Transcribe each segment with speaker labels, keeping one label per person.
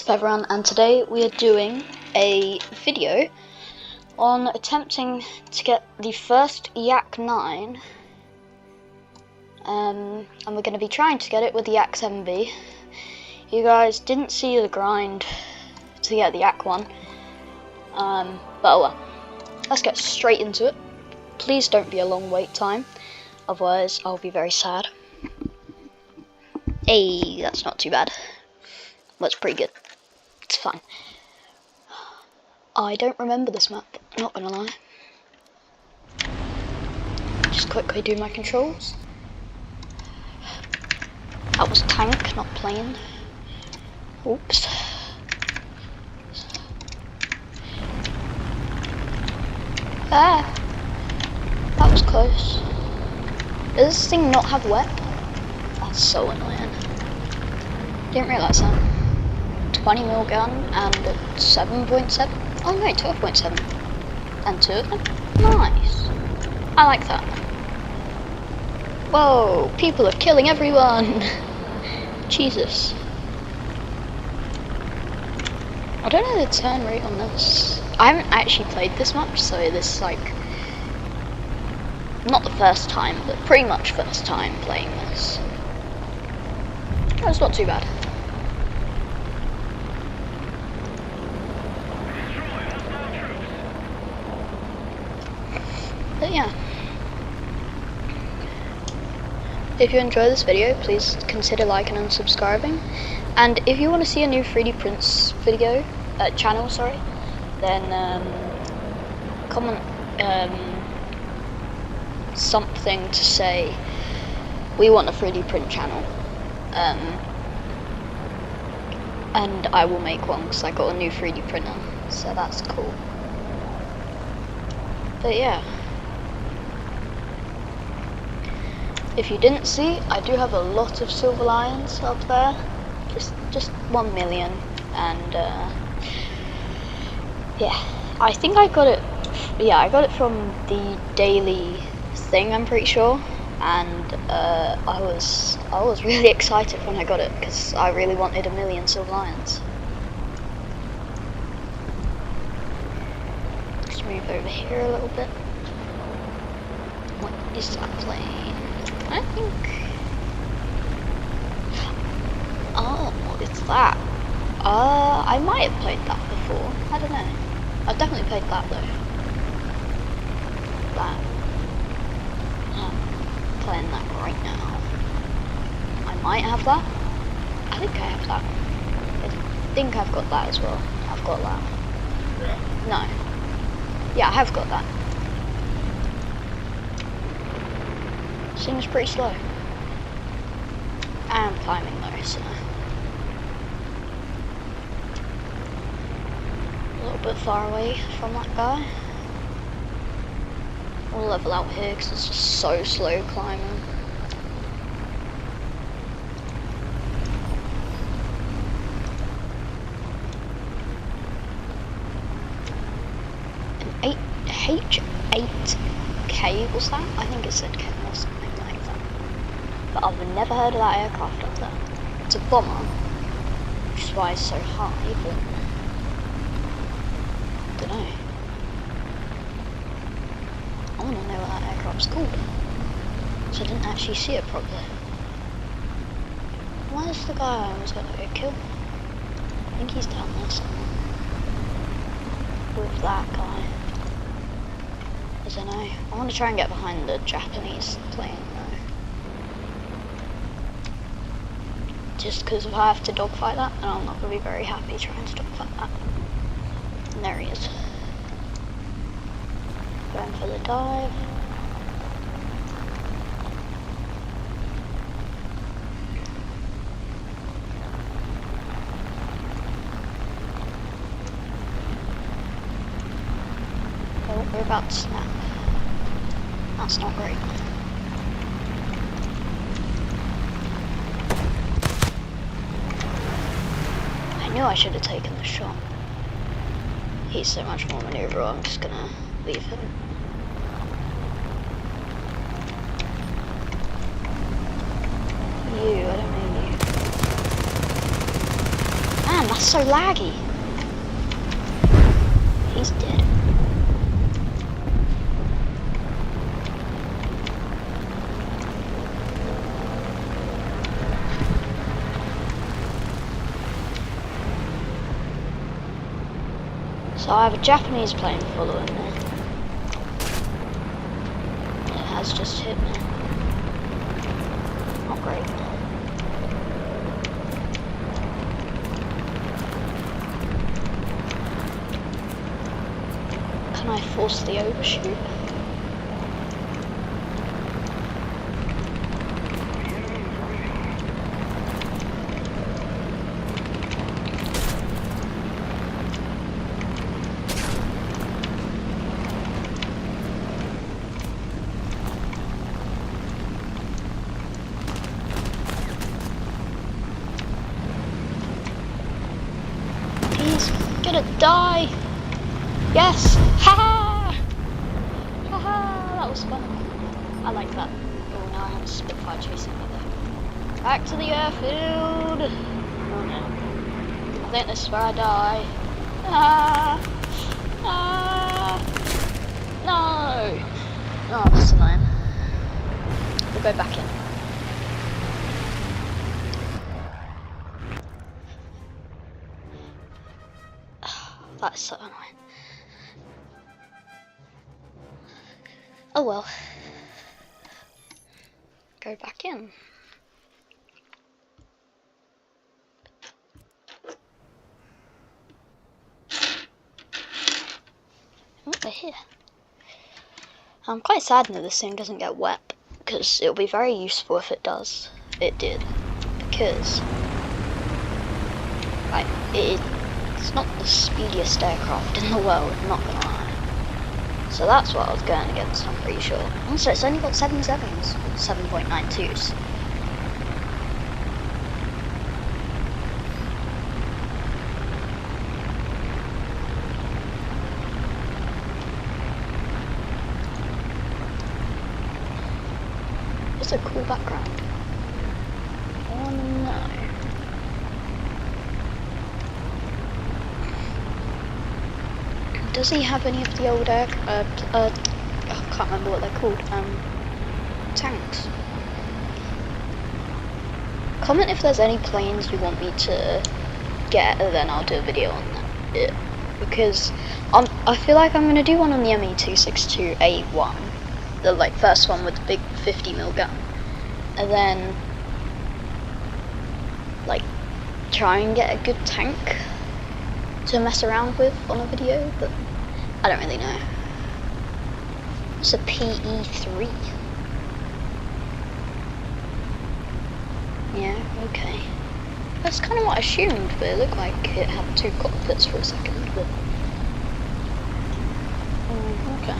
Speaker 1: What's up everyone, and today we are doing a video on attempting to get the first Yak 9 and we're going to be trying to get it with the Yak 7B. You guys didn't see the grind to get the Yak 1, but oh well, let's get straight into it. Please don't be a long wait time, otherwise I'll be very sad. Hey, that's not too bad. That's pretty good. It's fine. I don't remember this map, not gonna lie. Just quickly do my controls. That was tank, not plane. Oops. Ah! That was close. Does this thing not have wet? That's so annoying. Didn't realise that. 20mm gun and 7.7. Oh no, 12.7. And 2 of them. Nice. I like that. Whoa, people are killing everyone. Jesus. I don't know the turn rate on this. I haven't actually played this much, so this is like not the first time, but pretty much first time playing this. That's not too bad. But yeah, if you enjoy this video, please consider liking and subscribing. And if you want to see a new 3D prints video, channel, sorry, then comment something to say we want a 3D print channel, and I will make one because I got a new 3D printer, so that's cool. But yeah. If you didn't see, I do have a lot of silver lions up there, just 1 million, and yeah, I think I got it. Yeah, I got it from the daily thing, I'm pretty sure, and I was really excited when I got it because I really wanted 1 million silver lions. Let's move over here a little bit. What is that plane? I think. Oh, it's that. I might have played that before. I don't know. I've definitely played that though. That. I'm playing that right now. I might have that. I think I have that. I think I've got that as well. I've got that. No. Yeah, I have got that. Seems pretty slow. I'm climbing though, so a little bit far away from that guy. We'll level out here because it's just so slow climbing. An H8K was that? I think it said K or something. But I've never heard of that aircraft up there. It's a bomber, which is why it's so high, but I don't know. I want to know what that aircraft's called, so I didn't actually see it properly. Where's the guy I was going to go kill? I think he's down there somewhere. With that guy. I don't know. I want to try and get behind the Japanese plane though. Just because if I have to dogfight that, and I'm not going to be very happy trying to dogfight that. And there he is. Going for the dive. Oh, we're about to snap. That's not great. I knew I should have taken the shot. He's so much more maneuverable, I'm just gonna leave him. You, I don't know you. Man, Damn, that's so laggy. He's dead. So I have a Japanese plane following me. It has just hit me. Not great. Can I force the overshoot? He's gonna die! Yes! Haha! Haha! That was fun. I like that. Oh, now I have a Spitfire chasing me there. Back to the airfield! Oh no. I think this is where I die. Ah! Ah! No! Oh, that's annoying. We'll go back in. That's so annoying. Oh well. Go back in. Oh, they're here. I'm quite sad that this thing doesn't get wet, because it'll be very useful if it does. It did. Because, like, it's not the speediest aircraft in the world, I'm not gonna lie. So that's what I was going against, I'm pretty sure. Also, it's only got 7.7s, 7.92s. It's a cool background. Oh no. Does he have any of the old I can't remember what they're called, tanks? Comment if there's any planes you want me to get, and then I'll do a video on that. Because I feel like I'm gonna do one on the ME262A1, the like first one with the big 50mm gun, and then like try and get a good tank to mess around with on a video, but I don't really know. It's a PE3. Yeah, okay. That's kind of what I assumed, but it looked like it had two cockpits for a second, but... okay.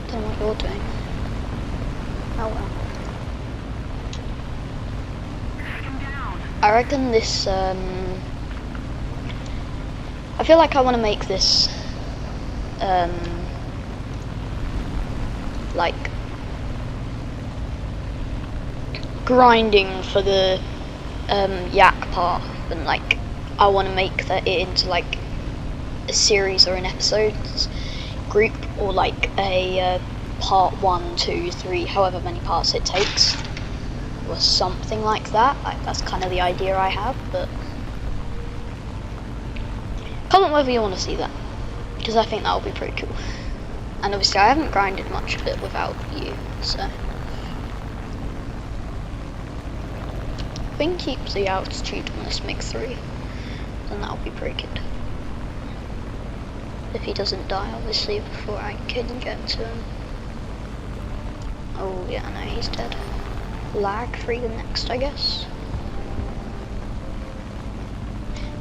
Speaker 1: Don't know what you're doing. Oh well. I reckon this, I feel like I want to make this, like, grinding for the, Yak Path, and, like, I want to make that into, like, a series or an episodes group, or, like, a, part 1, 2, 3, however many parts it takes. Or something like that. Like, that's kind of the idea I have, but comment whether you want to see that, because I think that will be pretty cool. And obviously I haven't grinded much of it without you, so if we can keep the altitude on this MiG-3, then that'll be pretty good. If he doesn't die, obviously, before I can get to him. Oh yeah, no, he's dead. Lag free the next, I guess.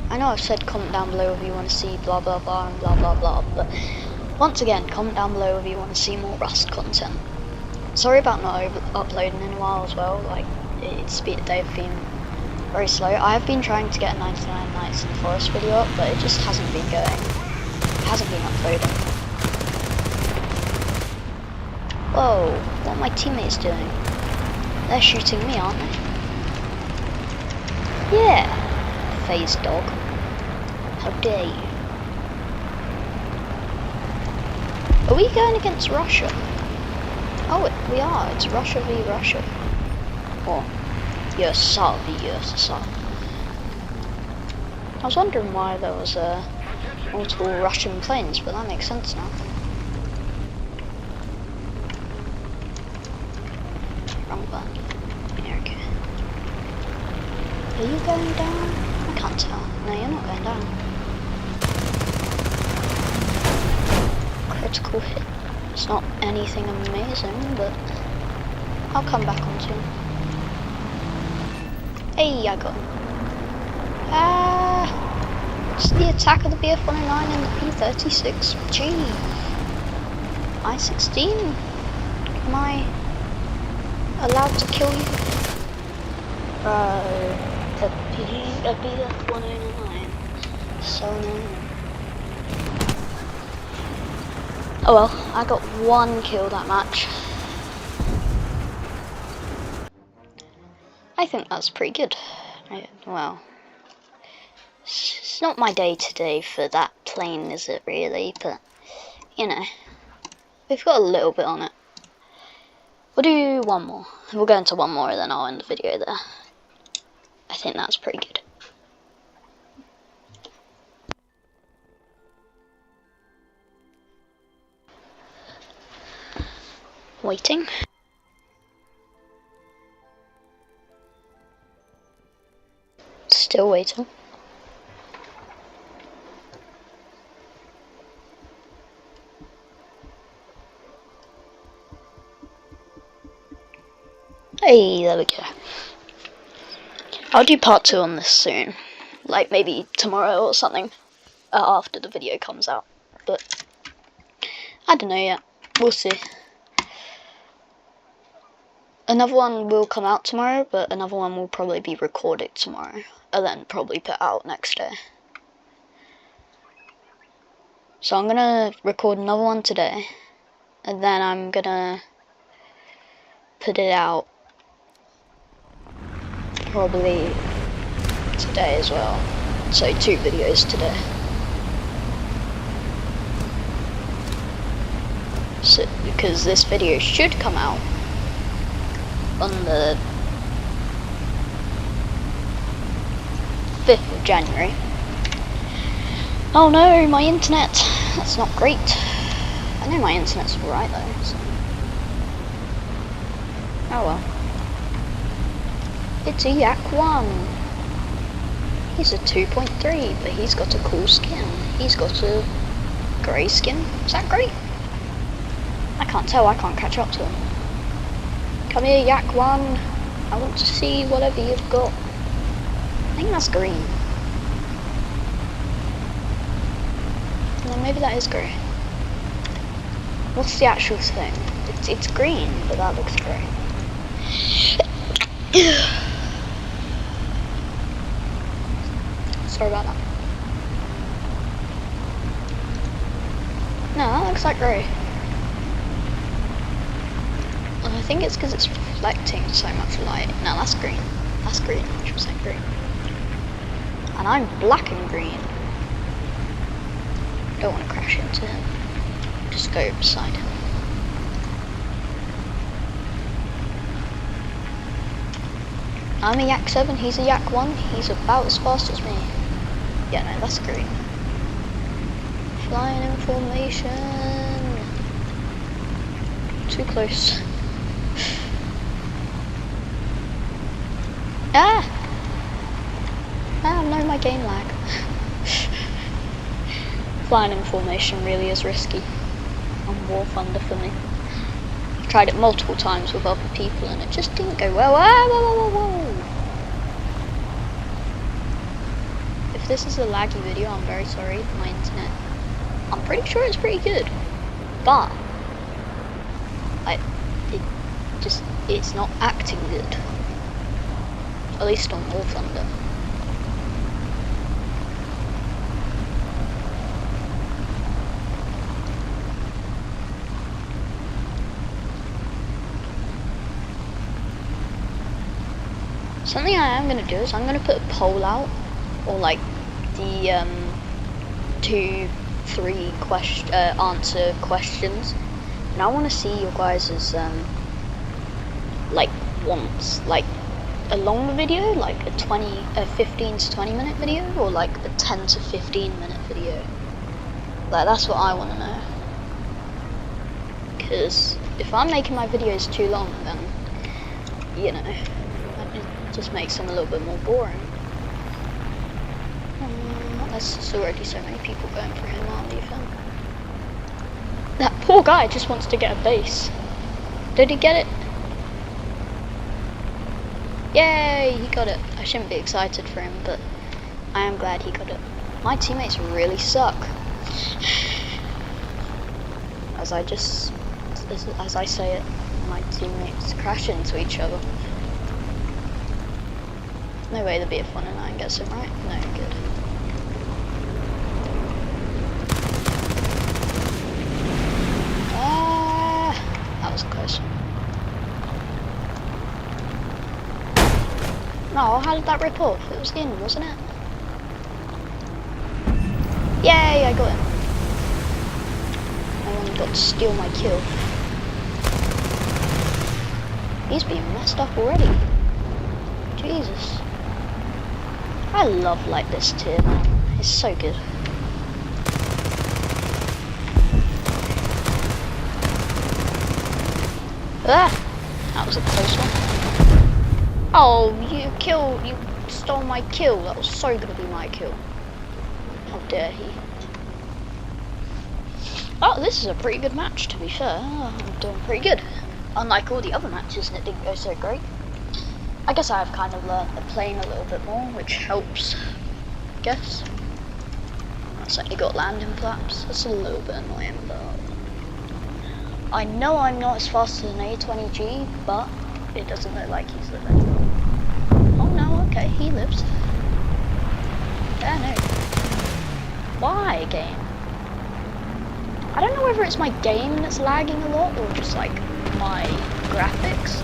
Speaker 1: I know I've said comment down below if you want to see blah blah blah and blah blah blah, but once again, comment down below if you want to see more Rust content. Sorry about not uploading in a while as well, like, they've been very slow. I have been trying to get a 99 Nights in the Forest video up, but it just hasn't been going. It hasn't been uploading. Whoa, what are my teammates doing? They're shooting me, aren't they? Yeah, phase dog. How dare you? Are we going against Russia? Oh, we are. It's Russia v Russia. Or USSR v USSR. I was wondering why there was multiple Russian planes, but that makes sense now. Wrong button. Yeah, okay. Are you going down? I can't tell. No, you're not going down. Critical hit. It's not anything amazing, but I'll come back onto him. Hey, I got him. It's the attack of the BF-109 and the P-36. Gee. I-16? Am I allowed to kill you? The BF-109. So annoying. Oh well, I got 1 kill that match. I think that's pretty good. Well, it's not my day today for that plane, is it really? But, you know, we've got a little bit on it. We'll do 1 more. We'll go into 1 more and then I'll end the video there. I think that's pretty good. Waiting. Still waiting. Hey, there we go. I'll do part 2 on this soon. Like maybe tomorrow or something. After the video comes out. But I don't know yet. We'll see. Another one will come out tomorrow, but another one will probably be recorded tomorrow. And then probably put out next day. So I'm gonna record another one today. And then I'm gonna put it out probably today as well. So 2 videos today. So, because this video should come out on the 5th of January. Oh no, my internet. That's not great. I know my internet's alright though. So. Oh well. It's a Yak 1. He's a 2.3, but he's got a cool skin. He's got a grey skin. Is that grey? I can't tell, I can't catch up to him. Come here, Yak 1. I want to see whatever you've got. I think that's green. No, maybe that is grey. What's the actual thing? It's green, but that looks grey. Sorry about that. No, that looks like grey. And I think it's because it's reflecting so much light. No, that's green. That's green. 100% green. And I'm black and green. Don't want to crash into him. Just go beside him. I'm a Yak 7, he's a Yak 1. He's about as fast as me. Yeah, no, that's green. Flying in formation. Too close. Ah! No, my game lag. Flying in formation really is risky on War Thunder for me. I've tried it multiple times with other people and it just didn't go well. Whoa, whoa, whoa, whoa. If this is a laggy video, I'm very sorry. My internet, I'm pretty sure it's pretty good, but it's not acting good. At least on War Thunder. Something I am gonna do is I'm gonna put a poll out, or like the 2, 3 answer questions, and I want to see your guys's like wants, like a longer video, like a 15 to 20 minute video, or like a 10 to 15 minute video. Like, that's what I want to know. Because if I'm making my videos too long, then, you know, it just makes them a little bit more boring. There's just already so many people going for him, I'll leave him. That poor guy just wants to get a base. Did he get it? Yay, he got it. I shouldn't be excited for him, but I am glad he got it. My teammates really suck. As I say it, my teammates crash into each other. No way there'd be a fun and I gets him, right? No, good. That was a close one. No, how did that rip off? It was in, wasn't it? Yay, I got him. I only got to steal my kill. He's being messed up already. Jesus. I love like this tier, man. It's so good. Ah! That was a close one. Oh, you stole my kill. That was so gonna be my kill. How dare he? Oh, this is a pretty good match, to be fair. I'm doing pretty good. Unlike all the other matches that didn't go so great. I guess I've kind of learned the plane a little bit more, which helps, I guess. I certainly got landing flaps. That's a little bit annoying, but I know I'm not as fast as an A20G, but it doesn't look like he's living. Oh no, okay, he lives. Yeah, no. Why, game? I don't know whether it's my game that's lagging a lot or just like my graphics.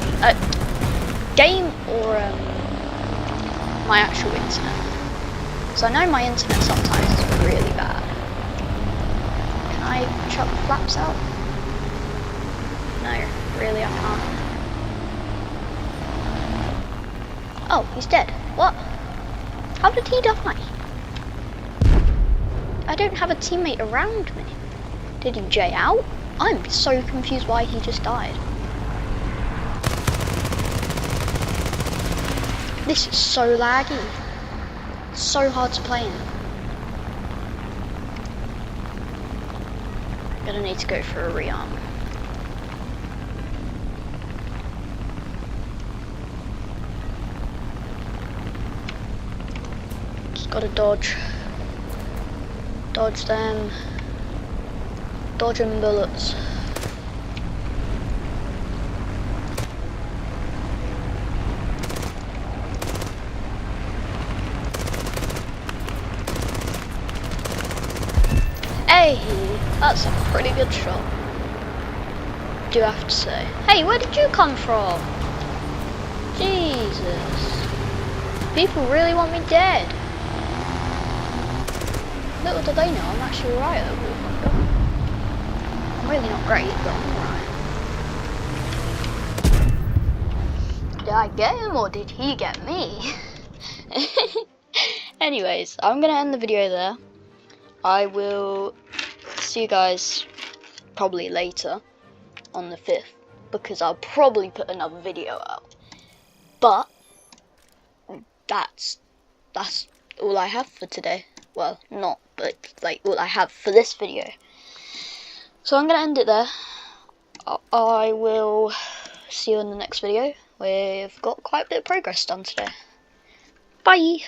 Speaker 1: Game or my actual internet. So I know my internet sometimes is really bad. Can I chuck the flaps out? No, really I can't. Oh, he's dead. What? How did he die? I don't have a teammate around me. Did he J out? I'm so confused why he just died. This is so laggy. It's so hard to play in. Gonna need to go for a rearm. Just gotta dodge. Dodge them. Dodging bullets. Hey, that's a pretty good shot. Do you have to say? Hey, where did you come from? Jesus. People really want me dead. Little do they know I'm actually right at Wolfhunter. I'm really not great, but I'm alright. Did I get him or did he get me? Anyways, I'm gonna end the video there. I will see you guys probably later on the 5th because I'll probably put another video out. But that's all I have for today. Well, not, but like all I have for this video. So I'm gonna end it there. I will see you in the next video. We've got quite a bit of progress done today. Bye!